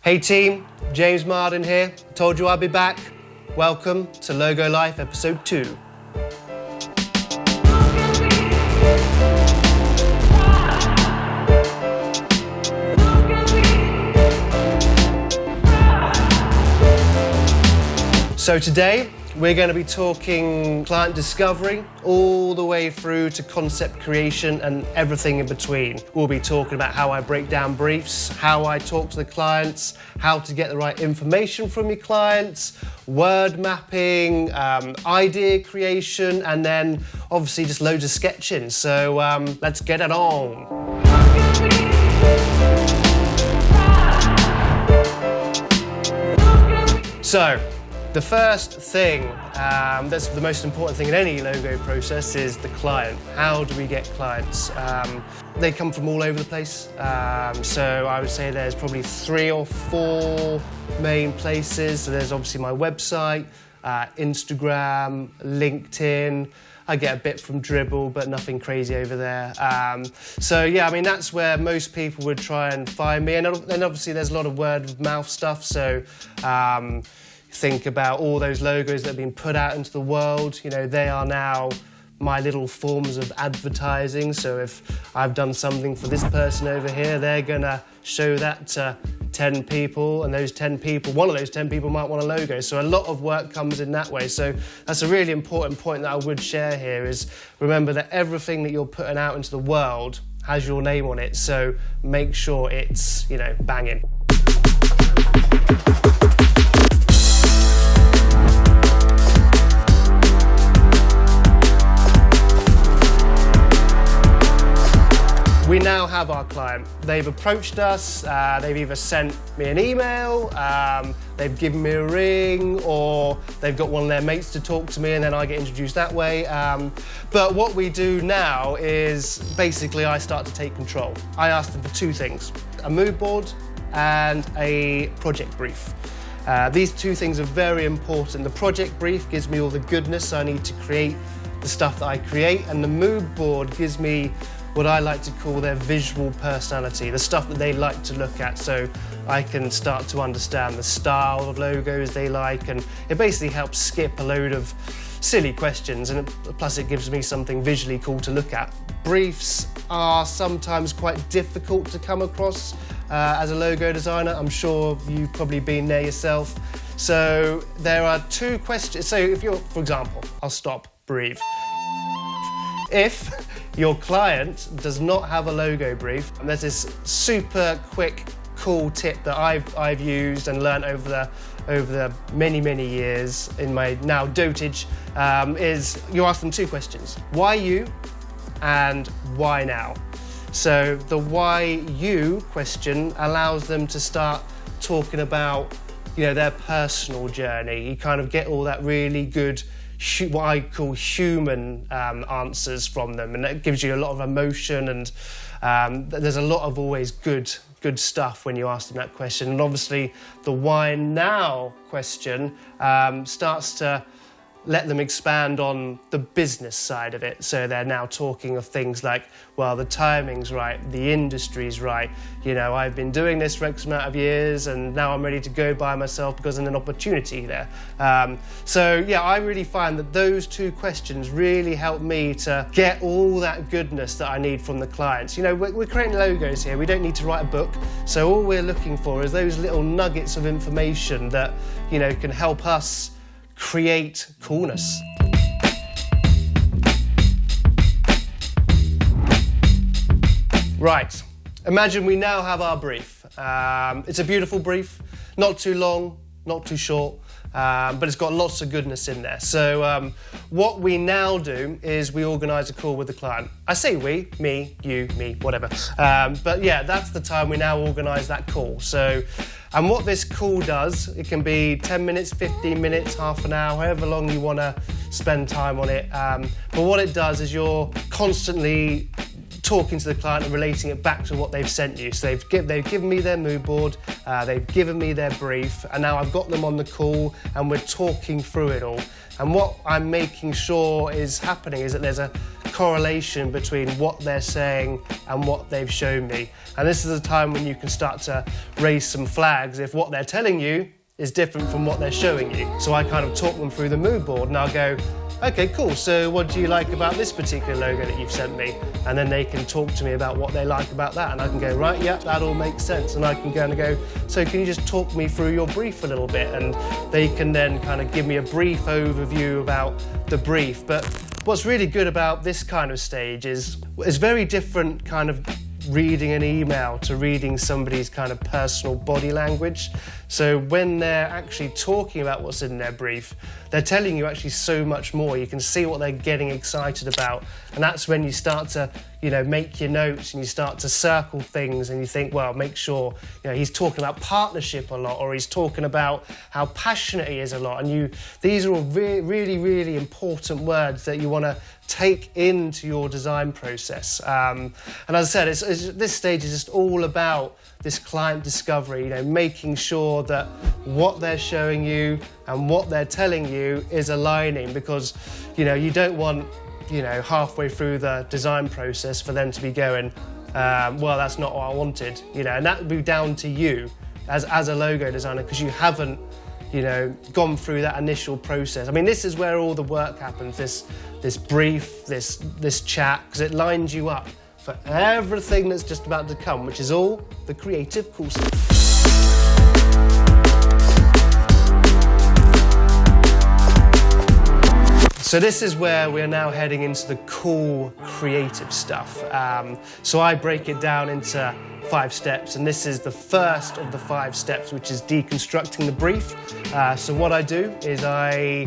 Hey team, James Marden here. Told you I'd be back. Welcome to Logo Life episode 2. So today, we're going to be talking client discovery all the way through to concept creation and everything in between. We'll be talking about how I break down briefs, how I talk to the clients, how to get the right information from your clients, word mapping, idea creation, and then obviously just loads of sketching. So let's get it on. So, the first thing, that's the most important thing in any logo process, is the client. How do we get clients? They come from all over the place. So I would say there's probably 3 or 4 main places. So there's obviously my website, Instagram, LinkedIn. I get a bit from Dribble, but nothing crazy over there. So yeah, I mean, that's where most people would try and find me. And then obviously there's a lot of word of mouth stuff. So think about all those logos that have been put out into the world. You know, they are now my little forms of advertising. So if I've done something for this person over here, they're gonna show that to 10 people, and those 10 people, one of those 10 people might want a logo. So a lot of work comes in that way. So that's a really important point that I would share here, is remember that everything that you're putting out into the world has your name on it. So make sure it's, you know, banging. We now have our client. They've approached us, they've either sent me an email, they've given me a ring, or they've got one of their mates to talk to me and then I get introduced that way. But what we do now is basically I start to take control. I ask them for 2 things, a mood board and a project brief. These 2 things are very important. The project brief gives me all the goodness I need to create the stuff that I create, and the mood board gives me what I like to call their visual personality, the stuff that they like to look at, so I can start to understand the style of logos they like, and it basically helps skip a load of silly questions, and plus it gives me something visually cool to look at. Briefs are sometimes quite difficult to come across as a logo designer. I'm sure you've probably been there yourself. So there are 2 questions. So if you're, for example, I'll stop, breathe. If your client does not have a logo brief, there's this super quick, cool tip that I've used and learned over the many years in my now dotage, is you ask them 2 questions. Why you and why now? So the why you question allows them to start talking about, you know, their personal journey. You kind of get all that really good, what I call human answers from them, and that gives you a lot of emotion, and there's a lot of always good stuff when you ask them that question. And obviously the why now question starts to let them expand on the business side of it. So they're now talking of things like, well, the timing's right, the industry's right, you know, I've been doing this for X amount of years and now I'm ready to go by myself because there's an opportunity there. So yeah, I really find that those 2 questions really help me to get all that goodness that I need from the clients. You know, we're creating logos here, we don't need to write a book, so all we're looking for is those little nuggets of information that, you know, can help us create coolness. Right, imagine we now have our brief. It's a beautiful brief, not too long, not too short, but it's got lots of goodness in there. So what we now do is we organise a call with the client. I say we, me, you, me, whatever. But yeah, that's the time we now organise that call. So, and what this call does, it can be 10 minutes, 15 minutes, half an hour, however long you want to spend time on it. But what it does is you're constantly talking to the client and relating it back to what they've sent you. So they've given me their mood board, they've given me their brief, and now I've got them on the call and we're talking through it all. And what I'm making sure is happening is that there's a correlation between what they're saying and what they've shown me. And this is a time when you can start to raise some flags if what they're telling you is different from what they're showing you. So I kind of talk them through the mood board and I'll go, okay, cool, so what do you like about this particular logo that you've sent me? And then they can talk to me about what they like about that, and I can go, right, yeah, that all makes sense. And I can go, so can you just talk me through your brief a little bit? And they can then kind of give me a brief overview about the brief. But what's really good about this kind of stage is it's very different kind of reading an email to reading somebody's kind of personal body language. So when they're actually talking about what's in their brief, they're telling you actually so much more. You can see what they're getting excited about. And that's when you start to, make your notes and you start to circle things and you think, well, make sure, he's talking about partnership a lot, or he's talking about how passionate he is a lot. And these are all really, really important words that you want to take into your design process. And as I said, this stage is just all about this client discovery, making sure that what they're showing you and what they're telling you is aligning, because, you don't want, halfway through the design process for them to be going, well, that's not what I wanted, and that would be down to you as a logo designer, because you haven't, gone through that initial process. I mean, this is where all the work happens, this brief, this chat, because it lines you up for everything that's just about to come, which is all the creative cool stuff. So this is where we're now heading into the cool creative stuff. So I break it down into 5 steps, and this is the first of the 5 steps, which is deconstructing the brief. So what I do is I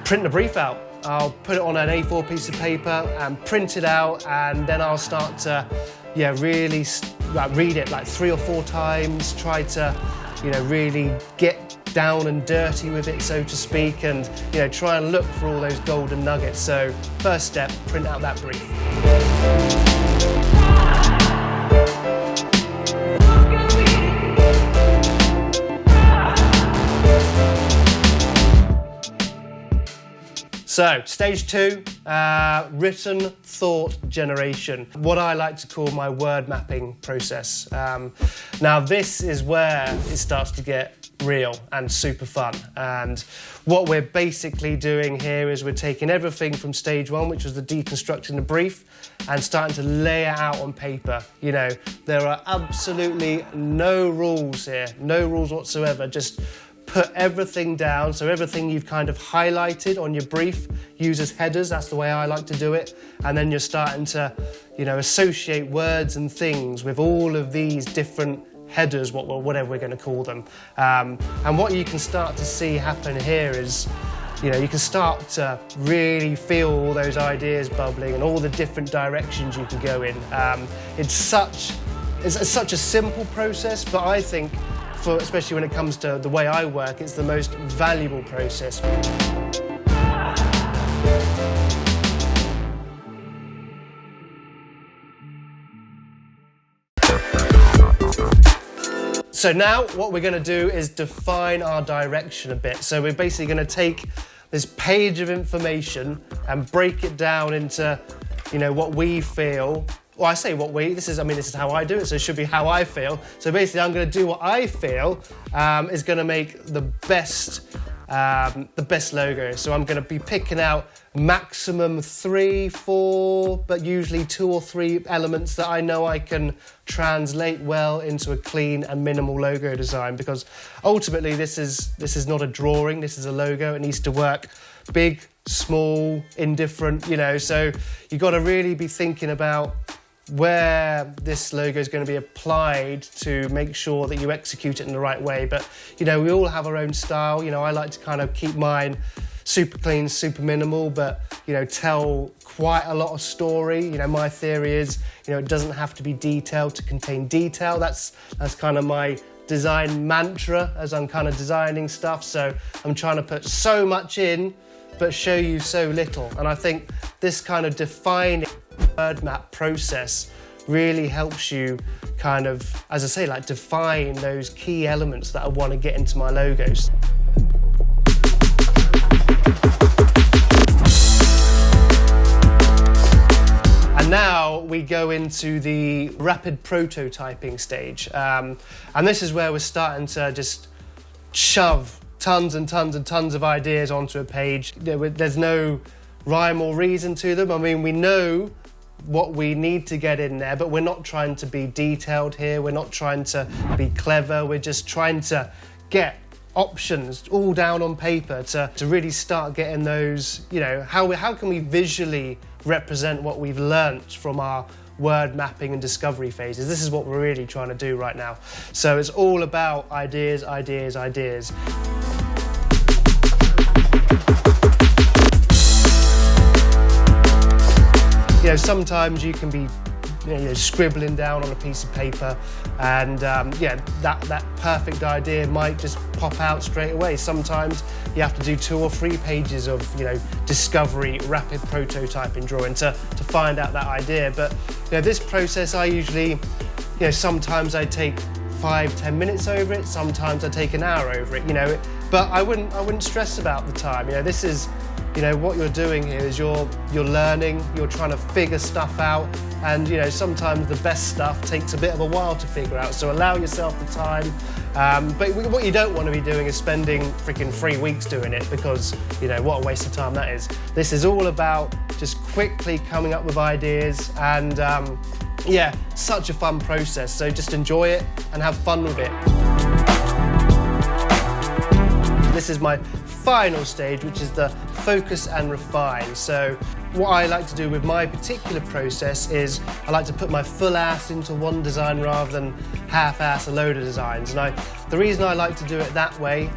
print the brief out. I'll put it on an A4 piece of paper and print it out, and then I'll start to really read it like 3 or 4 times, try to really get down and dirty with it, so to speak, and try and look for all those golden nuggets. So first step, print out that brief. So, stage 2, written thought generation. What I like to call my word mapping process. Now, this is where it starts to get real and super fun. And what we're basically doing here is we're taking everything from stage 1, which was the deconstructing the brief, and starting to lay it out on paper. There are absolutely no rules here, no rules whatsoever. Just put everything down, so everything you've kind of highlighted on your brief, use as headers, that's the way I like to do it, and then you're starting to, associate words and things with all of these different headers, whatever we're going to call them. And what you can start to see happen here is, you can start to really feel all those ideas bubbling and all the different directions you can go in. It's such a simple process, but I think, especially when it comes to the way I work, it's the most valuable process. So now what we're going to do is define our direction a bit. So we're basically going to take this page of information and break it down into, what we feel. Well, I say what this is how I do it, so it should be how I feel. So basically, I'm going to do what I feel is going to make the best logo. So I'm going to be picking out maximum 3, 4, but usually 2 or 3 elements that I know I can translate well into a clean and minimal logo design, because ultimately this is not a drawing, this is a logo. It needs to work big, small, indifferent, so you've got to really be thinking about where this logo is going to be applied to make sure that you execute it in the right way. But, we all have our own style. I like to kind of keep mine super clean, super minimal, but, tell quite a lot of story. My theory is, it doesn't have to be detailed to contain detail. That's kind of my design mantra as I'm kind of designing stuff. So I'm trying to put so much in, but show you so little. And I think this kind of defining word map process really helps you kind of, as I say, define those key elements that I want to get into my logos. now we go into the rapid prototyping stage. And this is where we're starting to just shove tons and tons and tons of ideas onto a page. There's no rhyme or reason to them. I mean, we know what we need to get in there, but we're not trying to be detailed here. We're not trying to be clever. We're just trying to get options all down on paper to really start getting those, how can we visually represent what we've learnt from our word mapping and discovery phases. This is what we're really trying to do right now. So it's all about ideas, ideas, ideas. Sometimes you can be scribbling down on a piece of paper, and that perfect idea might just pop out straight away. Sometimes you have to do 2 or 3 pages of discovery, rapid prototyping drawing to find out that idea. But this process, I usually, sometimes I take 5-10 minutes over it, sometimes I take an hour over it, but I wouldn't stress about the time. This is what you're doing here is you're learning, you're trying to figure stuff out, and sometimes the best stuff takes a bit of a while to figure out, so allow yourself the time. But what you don't want to be doing is spending freaking 3 weeks doing it, because what a waste of time that is. This is all about just quickly coming up with ideas, and such a fun process, so just enjoy it and have fun with it. This is my final stage, which is the focus and refine. So what I like to do with my particular process is I like to put my full ass into one design rather than half-ass a load of designs. And the reason I like to do it that way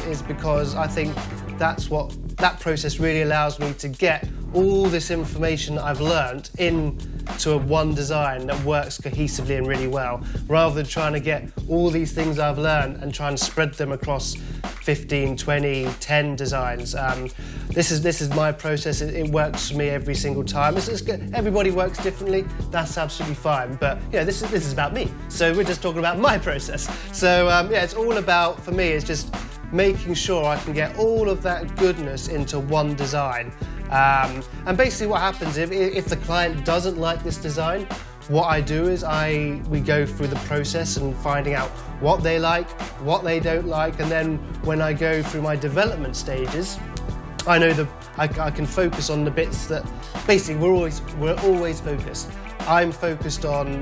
is because I think that process really allows me to get all this information that I've learnt into one design that works cohesively and really well, rather than trying to get all these things I've learnt and try and spread them across 15, 20, 10 designs. This is my process. It works for me every single time. Everybody works differently. That's absolutely fine. But this is about me. So we're just talking about my process. So it's all about, for me, it's just making sure I can get all of that goodness into one design. And basically what happens if the client doesn't like this design, what I do is we go through the process and finding out what they like, what they don't like, and then when I go through my development stages, I know I can focus on the bits that basically we're always focused. I'm focused on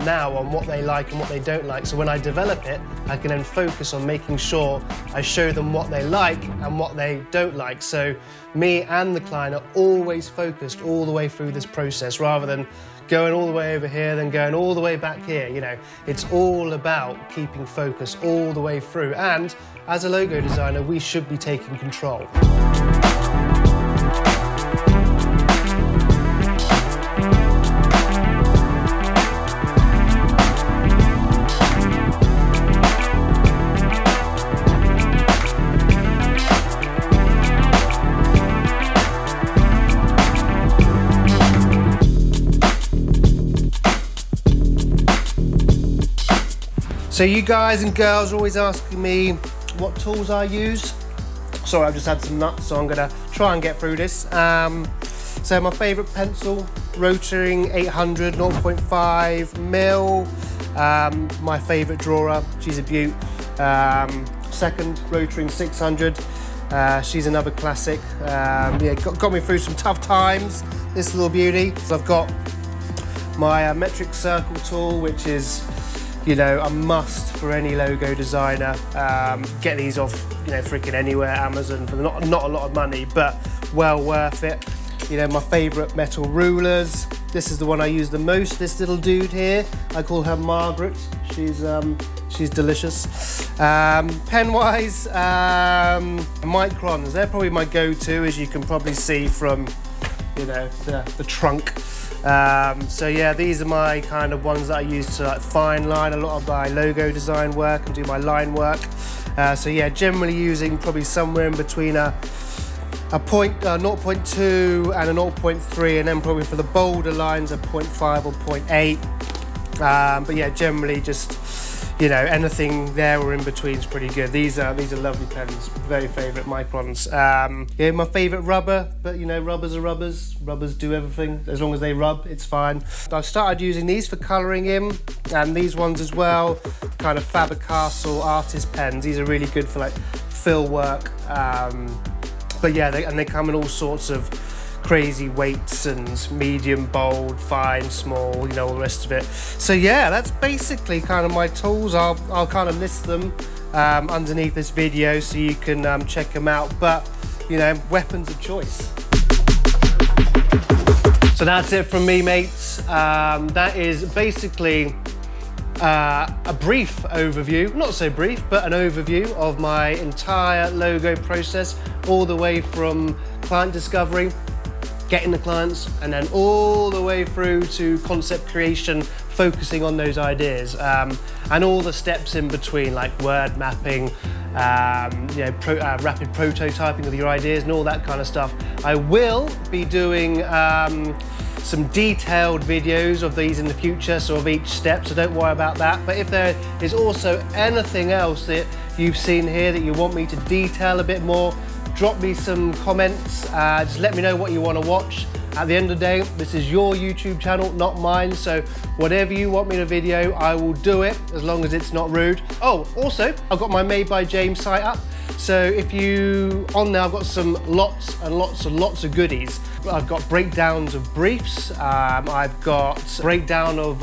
what they like and what they don't like. So when I develop it, I can then focus on making sure I show them what they like and what they don't like. So me and the client are always focused all the way through this process, rather than going all the way over here, then going all the way back here. It's all about keeping focus all the way through. And as a logo designer, we should be taking control. So you guys and girls are always asking me what tools I use. Sorry, I've just had some nuts, so I'm gonna try and get through this. So my favourite pencil, Rotring 800, 0.5 mil. My favourite drawer, she's a beaut. Second, Rotring 600. She's another classic. Got me through some tough times, this little beauty. So I've got my metric circle tool, which is a must for any logo designer. Get these off freaking anywhere, Amazon, for not a lot of money, but well worth it. My favourite metal rulers. This is the one I use the most, this little dude here. I call her Margaret. She's delicious. Pen-wise, microns. They're probably my go-to, as you can probably see from the trunk. So yeah, these are my kind of ones that I use to fine line a lot of my logo design work and do my line work. So yeah, generally using probably somewhere in between a 0.2 and a 0.3, and then probably for the bolder lines a 0.5 or 0.8. But yeah, generally just, you know, anything there or in between is pretty good. These are lovely pens, very favourite microns. Yeah, my favourite rubber, but you know, rubbers are rubbers. Rubbers do everything. As long as they rub, it's fine. I've started using these for colouring in, and these ones as well, kind of Faber-Castell artist pens. These are really good for like fill work. But yeah, they come in all sorts of crazy weights and medium, bold, fine, small, you know, all the rest of it. So yeah, that's basically kind of my tools. I'll kind of list them underneath this video so you can check them out. But you know, weapons of choice. So that's it from me, mates. That is basically a brief overview, not so brief, but an overview of my entire logo process, all the way from client discovery, getting the clients, and then all the way through to concept creation, focusing on those ideas, and all the steps in between, like word mapping, you know, rapid prototyping of your ideas and all that kind of stuff. I will be doing some detailed videos of these in the future, so of each step, so don't worry about that. But if there is also anything else that you've seen here that you want me to detail a bit more, drop me some comments, just let me know what you want to watch. At the end of the day, this is your YouTube channel, not mine, so whatever you want me to video, I will do it, as long as it's not rude. Oh, also, I've got my Made by James site up, so if you, on there, I've got some lots and lots of goodies. I've got breakdowns of briefs, I've got breakdown of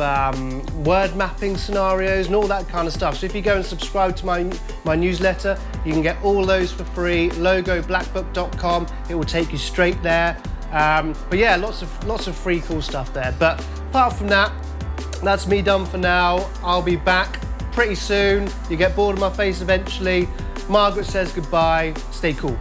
word mapping scenarios and all that kind of stuff. So if you go and subscribe to my newsletter, you can get all those for free, logoblackbook.com. It will take you straight there. But yeah, lots of free cool stuff there. But apart from that, that's me done for now. I'll be back pretty soon. You get bored of my face eventually. Margaret says goodbye. Stay cool.